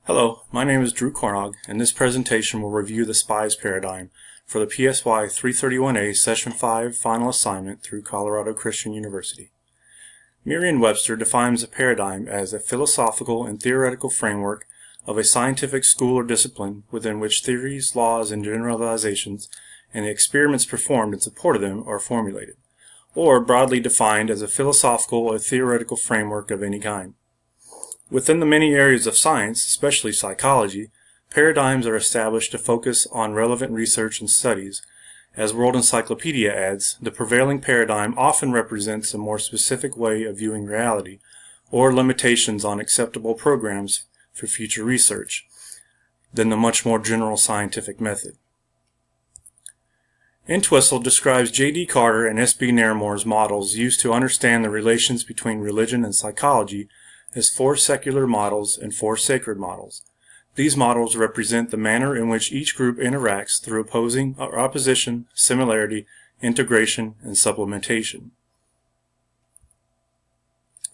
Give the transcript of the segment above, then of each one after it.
Hello, my name is Drew Cornog, and this presentation will review the Spies Paradigm for the PSY 331A Session 5 final assignment through Colorado Christian University. Merriam-Webster defines a paradigm as a philosophical and theoretical framework of a scientific school or discipline within which theories, laws, and generalizations and the experiments performed in support of them are formulated, or broadly defined as a philosophical or theoretical framework of any kind. Within the many areas of science, especially psychology, paradigms are established to focus on relevant research and studies. As World Encyclopedia adds, the prevailing paradigm often represents a more specific way of viewing reality, or limitations on acceptable programs for future research, than the much more general scientific method. Entwistle describes J.D. Carter and S.B. Narramore's models used to understand the relations between religion and psychology as 4 secular models and 4 sacred models. These models represent the manner in which each group interacts through opposition, similarity, integration, and supplementation.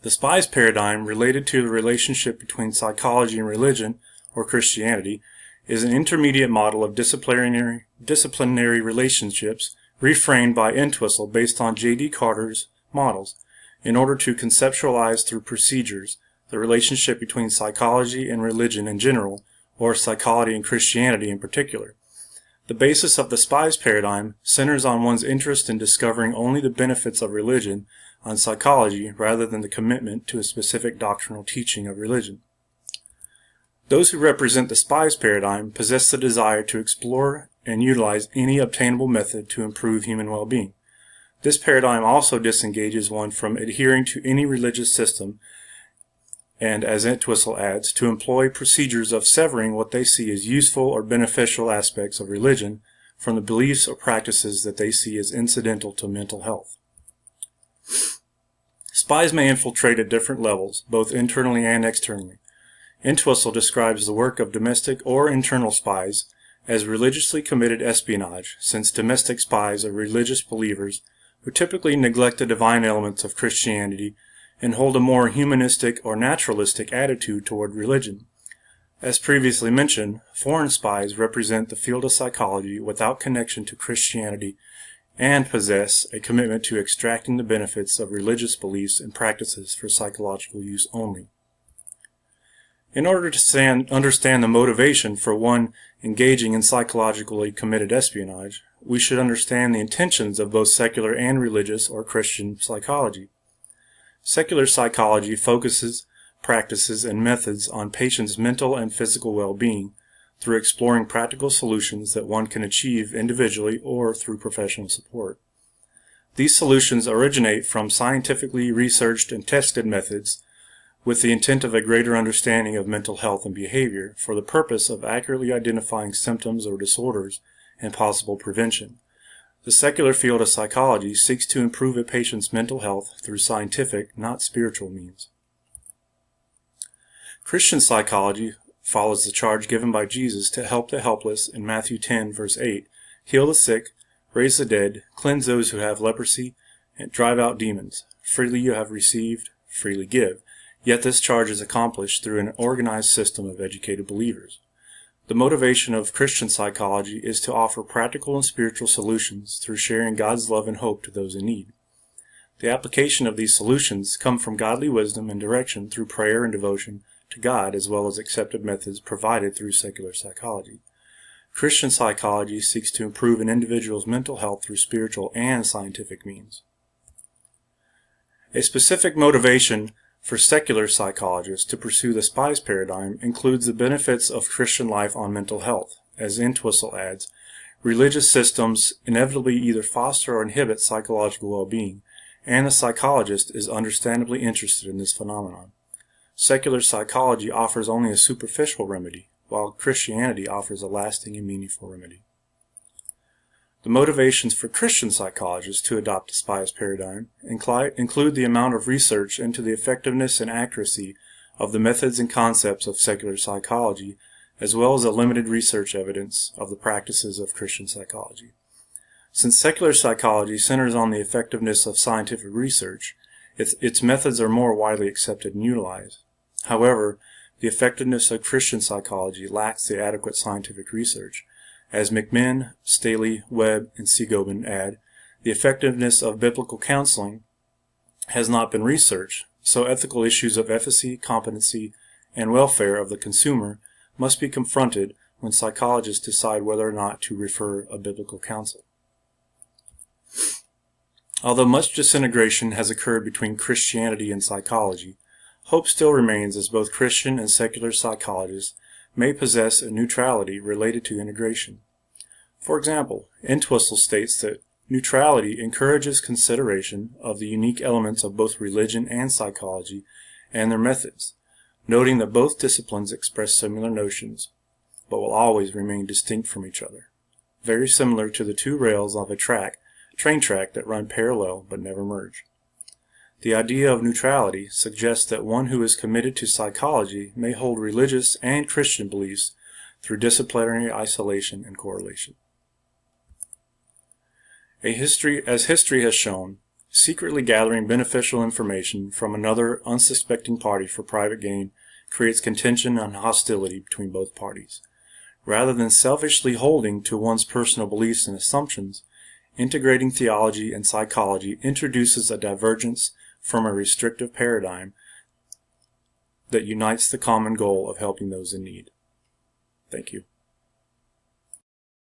The Spies Paradigm, related to the relationship between psychology and religion, or Christianity, is an intermediate model of disciplinary relationships reframed by Entwistle based on J.D. Carter's models, in order to conceptualize through procedures the relationship between psychology and religion in general, or psychology and Christianity in particular. The basis of the Spies Paradigm centers on one's interest in discovering only the benefits of religion on psychology rather than the commitment to a specific doctrinal teaching of religion. Those who represent the Spies Paradigm possess the desire to explore and utilize any obtainable method to improve human well-being. This paradigm also disengages one from adhering to any religious system, and, as Entwistle adds, to employ procedures of severing what they see as useful or beneficial aspects of religion from the beliefs or practices that they see as incidental to mental health. Spies may infiltrate at different levels, both internally and externally. Entwistle describes the work of domestic or internal spies as religiously committed espionage, since domestic spies are religious believers who typically neglect the divine elements of Christianity and hold a more humanistic or naturalistic attitude toward religion. As previously mentioned, foreign spies represent the field of psychology without connection to Christianity and possess a commitment to extracting the benefits of religious beliefs and practices for psychological use only. In order to understand the motivation for one engaging in psychologically committed espionage, we should understand the intentions of both secular and religious or Christian psychology. Secular psychology focuses practices and methods on patients' mental and physical well-being through exploring practical solutions that one can achieve individually or through professional support. These solutions originate from scientifically researched and tested methods with the intent of a greater understanding of mental health and behavior for the purpose of accurately identifying symptoms or disorders and possible prevention. The secular field of psychology seeks to improve a patient's mental health through scientific, not spiritual means. Christian psychology follows the charge given by Jesus to help the helpless in Matthew 10, verse 8, heal the sick, raise the dead, cleanse those who have leprosy, and drive out demons. Freely you have received, freely give. Yet this charge is accomplished through an organized system of educated believers. The motivation of Christian psychology is to offer practical and spiritual solutions through sharing God's love and hope to those in need. The application of these solutions come from godly wisdom and direction through prayer and devotion to God, as well as accepted methods provided through secular psychology. Christian psychology seeks to improve an individual's mental health through spiritual and scientific means. A specific motivation for secular psychologists to pursue the Spies Paradigm includes the benefits of Christian life on mental health. As Entwistle adds, religious systems inevitably either foster or inhibit psychological well-being, and the psychologist is understandably interested in this phenomenon. Secular psychology offers only a superficial remedy, while Christianity offers a lasting and meaningful remedy. The motivations for Christian psychologists to adopt the Spies Paradigm include the amount of research into the effectiveness and accuracy of the methods and concepts of secular psychology, as well as the limited research evidence of the practices of Christian psychology. Since secular psychology centers on the effectiveness of scientific research, its methods are more widely accepted and utilized. However, the effectiveness of Christian psychology lacks the adequate scientific research. As McMinn, Staley, Webb, and Seagoben add, the effectiveness of biblical counseling has not been researched, so ethical issues of efficacy, competency, and welfare of the consumer must be confronted when psychologists decide whether or not to refer a biblical counsel. Although much disintegration has occurred between Christianity and psychology, hope still remains, as both Christian and secular psychologists may possess a neutrality related to integration. For example, Entwistle states that neutrality encourages consideration of the unique elements of both religion and psychology and their methods, noting that both disciplines express similar notions, but will always remain distinct from each other, very similar to the two rails of a train track that run parallel but never merge. The idea of neutrality suggests that one who is committed to psychology may hold religious and Christian beliefs through disciplinary isolation and correlation. As history has shown, secretly gathering beneficial information from another unsuspecting party for private gain creates contention and hostility between both parties. Rather than selfishly holding to one's personal beliefs and assumptions, integrating theology and psychology introduces a divergence from a restrictive paradigm that unites the common goal of helping those in need. Thank you.